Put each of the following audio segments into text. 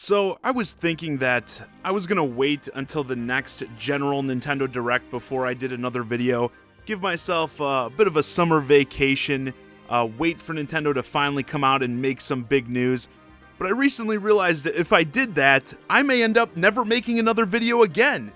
So I was thinking that I was gonna wait until the next general Nintendo Direct before I did another video, give myself a bit of a summer vacation, wait for Nintendo to finally come out and make some big news. But I recently realized that if I did that, I may end up never making another video again.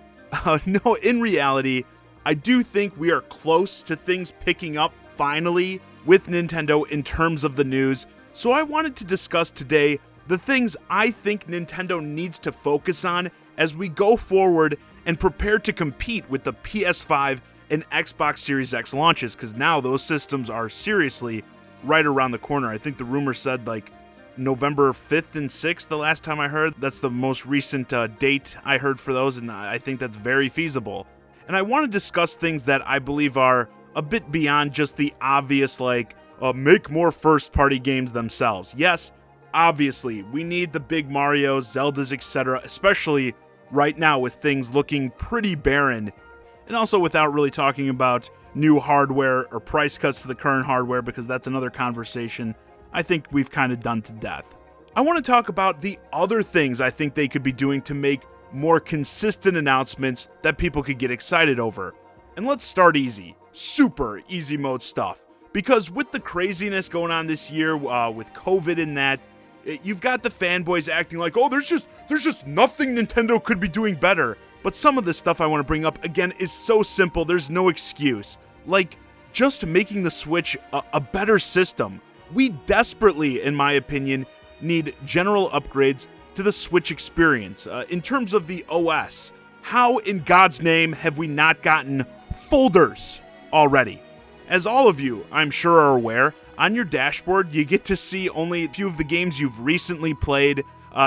No, in reality, I do think we are close to things picking up finally with Nintendo in terms of the news. So I wanted to discuss today the things I think Nintendo needs to focus on as we go forward and prepare to compete with the PS5 and Xbox Series X launches, because now those systems are seriously right around the corner. I think the rumor said like November 5th and 6th the last time I heard. That's the most recent date I heard for those, and I think that's very feasible. And I want to discuss things that I believe are a bit beyond just the obvious, like, make more first-party games themselves. Yes, obviously, we need the big Marios, Zeldas, etc., especially right now with things looking pretty barren, and also without really talking about new hardware or price cuts to the current hardware, because that's another conversation I think we've kind of done to death. I want to talk about the other things I think they could be doing to make more consistent announcements that people could get excited over. And let's start easy. Super easy mode stuff. Because with the craziness going on this year, with COVID and that, you've got the fanboys acting like, oh, there's just nothing Nintendo could be doing better. But some of the stuff I want to bring up, again, is so simple, there's no excuse. Like, just making the Switch a better system. We desperately, in my opinion, need general upgrades to the Switch experience. In terms of the OS, how in God's name have we not gotten folders already? As all of you, I'm sure, are aware, on your dashboard, you get to see only a few of the games you've recently played.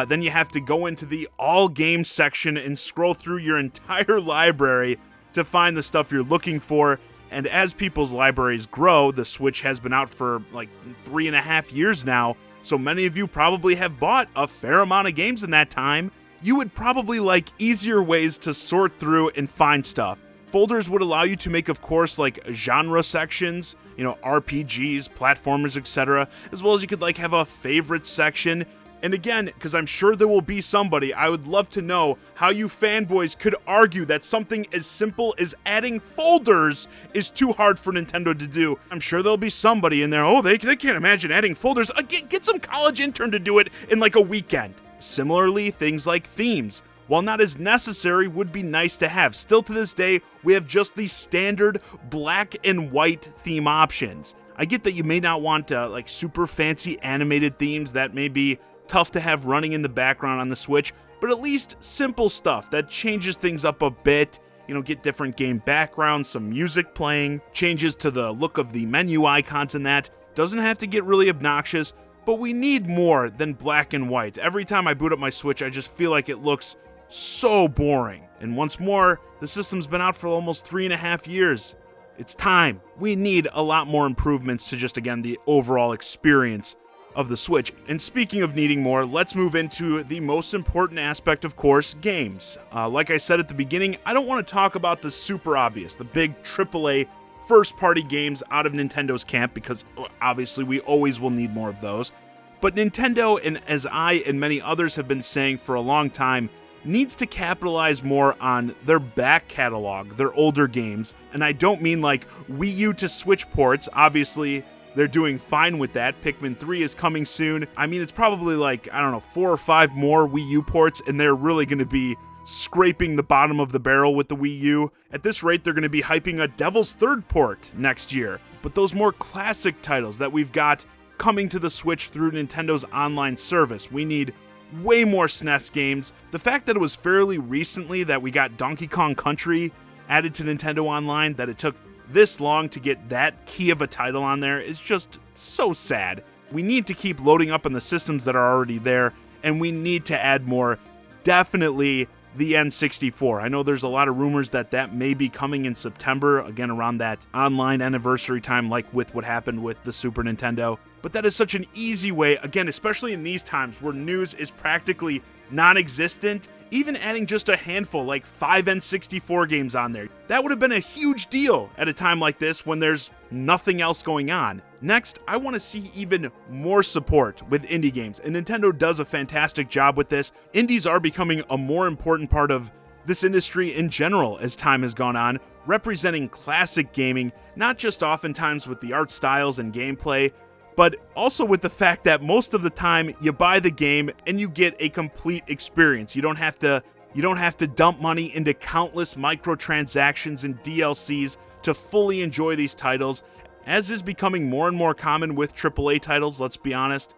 Then you have to go into the All Games section and scroll through your entire library to find the stuff you're looking for. And as people's libraries grow, the Switch has been out for like 3.5 years now, so many of you probably have bought a fair amount of games in that time. You would probably like easier ways to sort through and find stuff. Folders would allow you to make, of course, like genre sections, RPGs, platformers, etc., as well as you could like have a favorite section. And again, because I'm sure there will be somebody, I would love to know how you fanboys could argue that something as simple as adding folders is too hard for Nintendo to do. I'm sure there'll be somebody in there, oh, they can't imagine adding folders. Get some college intern to do it in like a weekend. Similarly, things like themes, while not as necessary, would be nice to have. Still to this day, we have just the standard black and white theme options. I get that you may not want like super fancy animated themes. That may be tough to have running in the background on the Switch, but at least simple stuff that changes things up a bit. Get different game backgrounds, some music playing, changes to the look of the menu icons, and that doesn't have to get really obnoxious, but we need more than black and white. Every time I boot up my Switch, I just feel like it looks so boring. And once more, the system's been out for almost 3.5 years. It's time. We need a lot more improvements to just, again, the overall experience of the Switch. And speaking of needing more, let's move into the most important aspect, of course, games. Like I said at the beginning, I don't want to talk about the super obvious, the big AAA first-party games out of Nintendo's camp, because obviously we always will need more of those. But Nintendo, and as I and many others have been saying for a long time, needs to capitalize more on their back catalog, their older games. And I don't mean like Wii U to Switch ports. Obviously, they're doing fine with that. Pikmin 3 is coming soon. I mean, it's probably like, 4 or 5 more Wii U ports, and they're really going to be scraping the bottom of the barrel with the Wii U. At this rate, they're going to be hyping a Devil's Third port next year. But those more classic titles that we've got coming to the Switch through Nintendo's online service, we need way more SNES games. The fact that it was fairly recently that we got Donkey Kong Country added to Nintendo Online, that it took this long to get that key of a title on there, is just so sad. We need to keep loading up on the systems that are already there, and we need to add more. Definitely the N64. I know there's a lot of rumors that may be coming in September, again around that online anniversary time, like with what happened with the Super Nintendo. But that is such an easy way, again, especially in these times where news is practically non-existent, even adding just a handful, like 5 N64 games on there. That would have been a huge deal at a time like this when there's nothing else going on. Next, I want to see even more support with indie games, and Nintendo does a fantastic job with this. Indies are becoming a more important part of this industry in general as time has gone on, representing classic gaming, not just oftentimes with the art styles and gameplay, but also with the fact that most of the time you buy the game and you get a complete experience. You don't have to dump money into countless microtransactions and DLCs to fully enjoy these titles, as is becoming more and more common with AAA titles, let's be honest.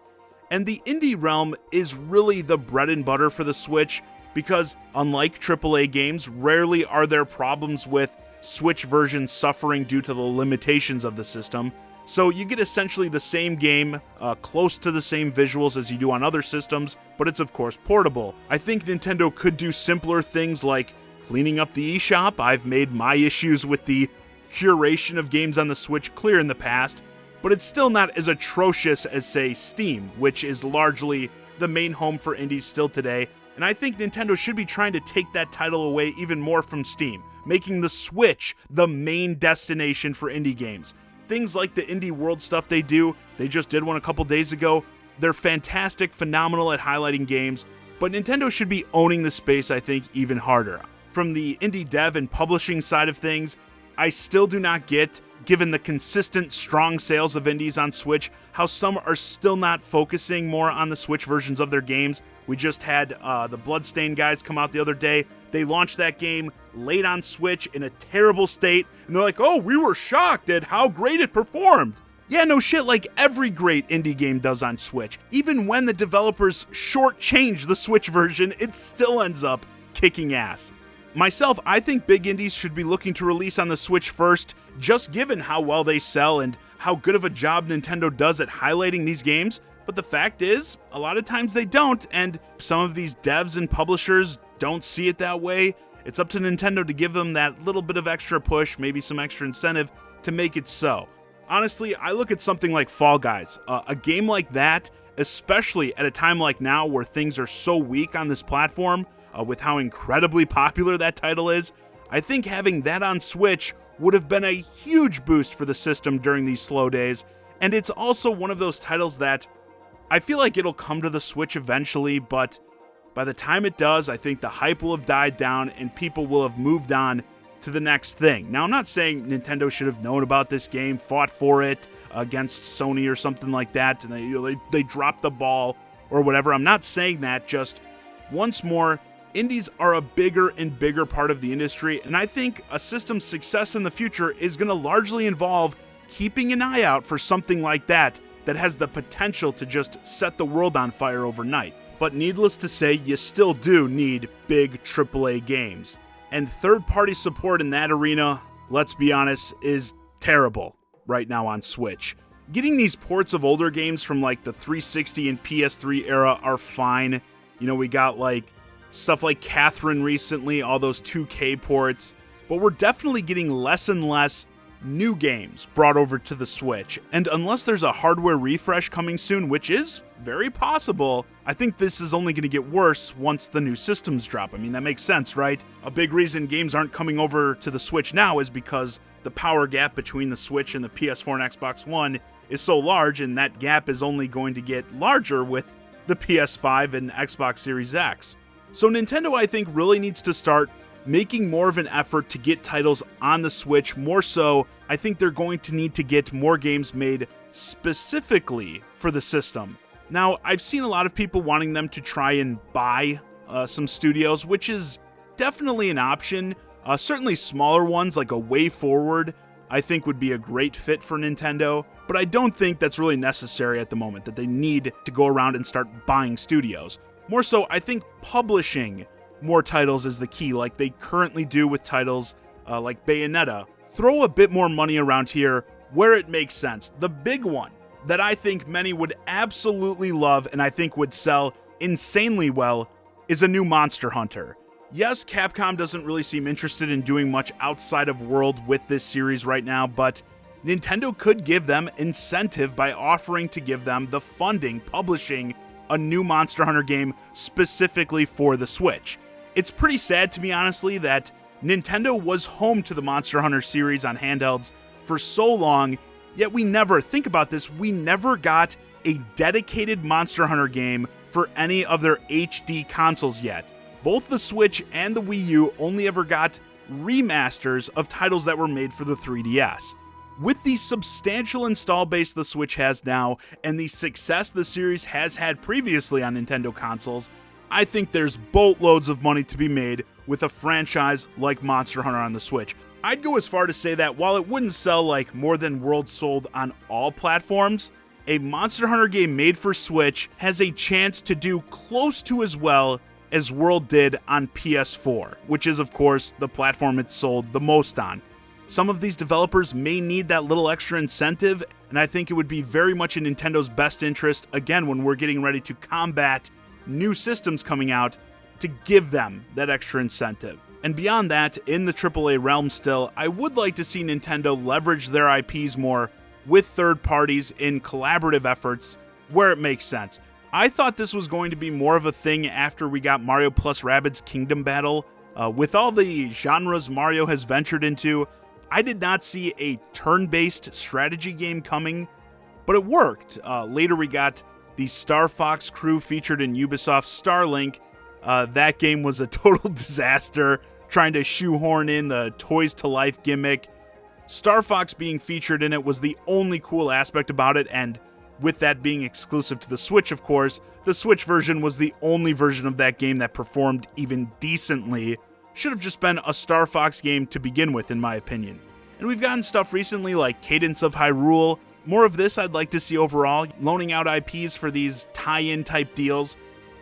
And the indie realm is really the bread and butter for the Switch, because unlike AAA games, rarely are there problems with Switch versions suffering due to the limitations of the system. So you get essentially the same game, close to the same visuals as you do on other systems, but it's of course portable. I think Nintendo could do simpler things like cleaning up the eShop. I've made my issues with the curation of games on the Switch clear in the past, but it's still not as atrocious as, say, Steam, which is largely the main home for indies still today. And I think Nintendo should be trying to take that title away even more from Steam, making the Switch the main destination for indie games. Things like the Indie World stuff they do, they just did one a couple days ago. They're fantastic, phenomenal at highlighting games, but Nintendo should be owning the space, I think, even harder. From the indie dev and publishing side of things, I still do not get, given the consistent, strong sales of indies on Switch, how some are still not focusing more on the Switch versions of their games. We just had the Bloodstained guys come out the other day. They launched that game late on Switch in a terrible state, and they're like, oh, we were shocked at how great it performed. Yeah, no shit, like every great indie game does on Switch. Even when the developers shortchange the Switch version, it still ends up kicking ass. Myself, I think big indies should be looking to release on the Switch first, just given how well they sell and how good of a job Nintendo does at highlighting these games. But the fact is, a lot of times they don't, and some of these devs and publishers don't see it that way. It's up to Nintendo to give them that little bit of extra push, maybe some extra incentive to make it so. Honestly, I look at something like Fall Guys. A game like that, especially at a time like now where things are so weak on this platform, with how incredibly popular that title is, I think having that on Switch would have been a huge boost for the system during these slow days. And it's also one of those titles that I feel like it'll come to the Switch eventually, but by the time it does, I think the hype will have died down and people will have moved on to the next thing. Now, I'm not saying Nintendo should have known about this game, fought for it against Sony or something like that, and they dropped the ball or whatever. I'm not saying that. Just once more, indies are a bigger and bigger part of the industry, and I think a system's success in the future is going to largely involve keeping an eye out for something like that has the potential to just set the world on fire overnight. But needless to say, you still do need big AAA games. And third-party support in that arena, let's be honest, is terrible right now on Switch. Getting these ports of older games from like the 360 and PS3 era are fine. You know, we got like stuff like Catherine recently, all those 2K ports, but we're definitely getting less and less new games brought over to the Switch. And unless there's a hardware refresh coming soon, which is very possible, I think this is only going to get worse once the new systems drop. I mean, that makes sense, right? A big reason games aren't coming over to the Switch now is because the power gap between the Switch and the PS4 and Xbox One is so large, and that gap is only going to get larger with the PS5 and Xbox Series X. So Nintendo, I think, really needs to start making more of an effort to get titles on the Switch. More so, I think they're going to need to get more games made specifically for the system. Now, I've seen a lot of people wanting them to try and buy some studios, which is definitely an option. Certainly smaller ones like a Way Forward, I think would be a great fit for Nintendo, but I don't think that's really necessary at the moment, that they need to go around and start buying studios. More so, I think publishing more titles is the key, like they currently do with titles like Bayonetta. Throw a bit more money around here where it makes sense. The big one that I think many would absolutely love and I think would sell insanely well is a new Monster Hunter. Yes, Capcom doesn't really seem interested in doing much outside of World with this series right now, but Nintendo could give them incentive by offering to give them the funding, publishing a new Monster Hunter game specifically for the Switch. It's pretty sad, to be honestly, that Nintendo was home to the Monster Hunter series on handhelds for so long, yet we never, think about this, we never got a dedicated Monster Hunter game for any of their HD consoles yet. Both the Switch and the Wii U only ever got remasters of titles that were made for the 3DS. With the substantial install base the Switch has now, and the success the series has had previously on Nintendo consoles, I think there's boatloads of money to be made with a franchise like Monster Hunter on the Switch. I'd go as far to say that while it wouldn't sell like more than World sold on all platforms, a Monster Hunter game made for Switch has a chance to do close to as well as World did on PS4, which is of course the platform it sold the most on. Some of these developers may need that little extra incentive, and I think it would be very much in Nintendo's best interest, again when we're getting ready to combat new systems coming out, to give them that extra incentive. And beyond that, in the AAA realm still, I would like to see Nintendo leverage their IPs more with third parties in collaborative efforts where it makes sense. I thought this was going to be more of a thing after we got Mario plus Rabbids Kingdom Battle. With all the genres Mario has ventured into, I did not see a turn-based strategy game coming, but it worked. Later we got the Star Fox crew featured in Ubisoft's Starlink. That game was a total disaster, trying to shoehorn in the Toys to Life gimmick. Star Fox being featured in it was the only cool aspect about it, and with that being exclusive to the Switch, of course, the Switch version was the only version of that game that performed even decently. Should have just been a Star Fox game to begin with, in my opinion. And we've gotten stuff recently like Cadence of Hyrule. More of this I'd like to see overall, loaning out IPs for these tie-in type deals,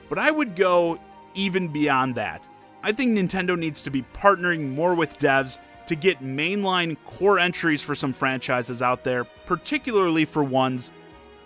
but I would go even beyond that. I think Nintendo needs to be partnering more with devs to get mainline core entries for some franchises out there, particularly for ones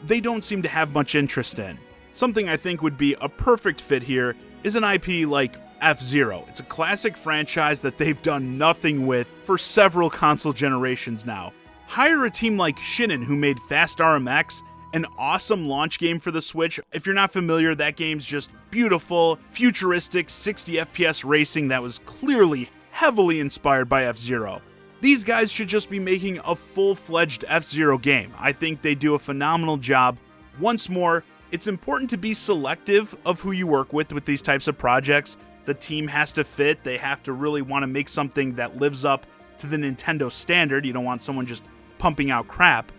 they don't seem to have much interest in. Something I think would be a perfect fit here is an IP like F-Zero. It's a classic franchise that they've done nothing with for several console generations now. Hire a team like Shinen, who made Fast RMX, an awesome launch game for the Switch. If you're not familiar, that game's just beautiful, futuristic 60 FPS racing that was clearly heavily inspired by F-Zero. These guys should just be making a full-fledged F-Zero game. I think they do a phenomenal job. Once more, it's important to be selective of who you work with these types of projects. The team has to fit. They have to really want to make something that lives up to the Nintendo standard. You don't want someone just pumping out crap.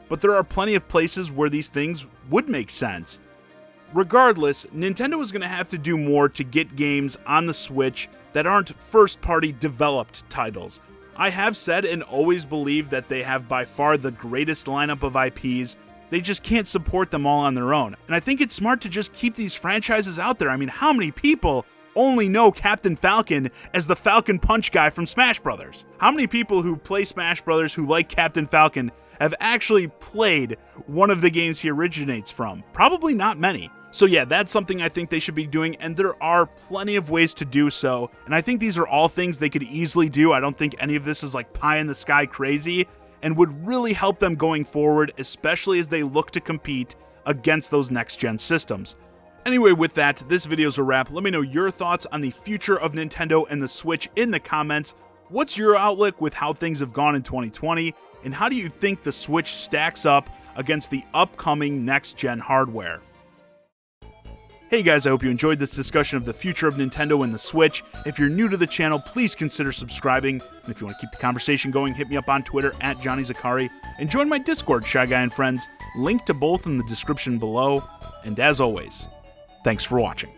But there are plenty of places where these things would make sense. Regardless, Nintendo is going to have to do more to get games on the Switch that aren't first-party developed titles. I have said and always believed that they have by far the greatest lineup of IPs. They just can't support them all on their own. And I think it's smart to just keep these franchises out there. I mean, how many people only know Captain Falcon as the Falcon Punch guy from Smash Brothers? How many people who play Smash Brothers who like Captain Falcon have actually played one of the games he originates from? Probably not many. So yeah, that's something I think they should be doing, and there are plenty of ways to do so, and I think these are all things they could easily do. I don't think any of this is like pie in the sky crazy, and would really help them going forward, especially as they look to compete against those next-gen systems. Anyway, with that, this video's a wrap. Let me know your thoughts on the future of Nintendo and the Switch in the comments. What's your outlook with how things have gone in 2020, and how do you think the Switch stacks up against the upcoming next-gen hardware? Hey guys, I hope you enjoyed this discussion of the future of Nintendo and the Switch. If you're new to the channel, please consider subscribing. And if you want to keep the conversation going, hit me up on Twitter at Johnny Zakari. And join my Discord, ChiGuy and Friends. Link to both in the description below. And as always, thanks for watching.